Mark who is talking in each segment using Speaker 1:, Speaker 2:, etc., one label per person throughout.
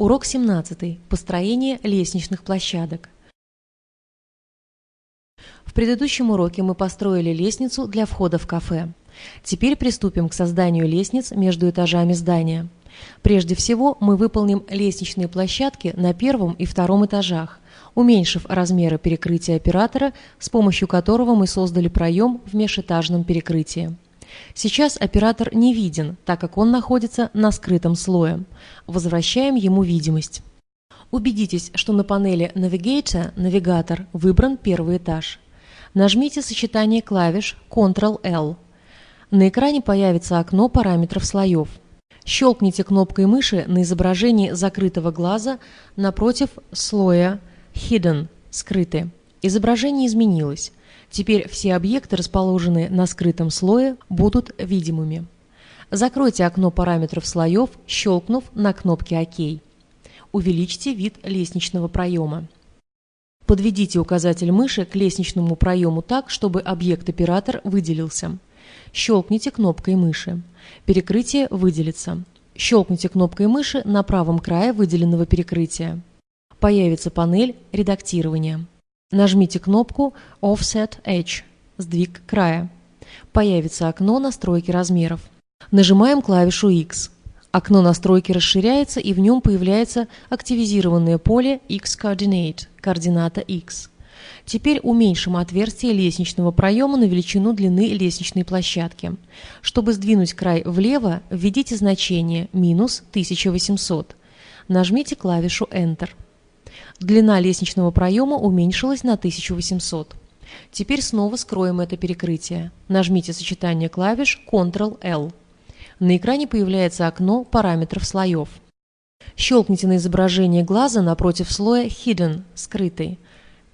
Speaker 1: Урок 17. Построение лестничных площадок. В предыдущем уроке мы построили лестницу для входа в кафе. Теперь приступим к созданию лестниц между этажами здания. Прежде всего мы выполним лестничные площадки на первом и втором этажах, уменьшив размеры перекрытия оператора, с помощью которого мы создали проем в межэтажном перекрытии. Сейчас оператор не виден, так как он находится на скрытом слое. Возвращаем ему видимость. Убедитесь, что на панели Navigator «Навигатор» выбран первый этаж. Нажмите сочетание клавиш Ctrl-L. На экране появится окно параметров слоев. Щелкните кнопкой мыши на изображении закрытого глаза напротив слоя Hidden – «Скрытый». Изображение изменилось. Теперь все объекты, расположенные на скрытом слое, будут видимыми. Закройте окно параметров слоев, щелкнув на кнопке «Ок». Увеличьте вид лестничного проема. Подведите указатель мыши к лестничному проему так, чтобы объект-оператор выделился. Щелкните кнопкой мыши. Перекрытие выделится. Щелкните кнопкой мыши на правом крае выделенного перекрытия. Появится панель редактирования. Нажмите кнопку Offset Edge – «Сдвиг края». Появится окно настройки размеров. Нажимаем клавишу X. Окно настройки расширяется, и в нем появляется активизированное поле X-Coordinate – координата X. Теперь уменьшим отверстие лестничного проема на величину длины лестничной площадки. Чтобы сдвинуть край влево, введите значение минус 1800. Нажмите клавишу Enter. Длина лестничного проема уменьшилась на 1800. Теперь снова скроем это перекрытие. Нажмите сочетание клавиш Ctrl-L. На экране появляется окно параметров слоев. Щелкните на изображение глаза напротив слоя Hidden – «Скрытый».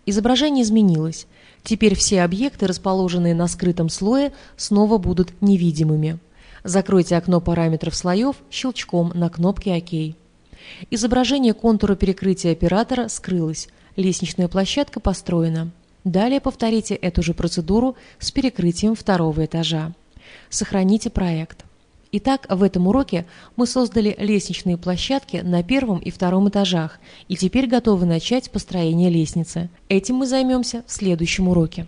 Speaker 1: Изображение изменилось. Теперь все объекты, расположенные на скрытом слое, снова будут невидимыми. Закройте окно параметров слоев щелчком на кнопке «Ок». Изображение контура перекрытия оператора скрылось. Лестничная площадка построена. Далее повторите эту же процедуру с перекрытием второго этажа. Сохраните проект. Итак, в этом уроке мы создали лестничные площадки на первом и втором этажах и теперь готовы начать построение лестницы. Этим мы займемся в следующем уроке.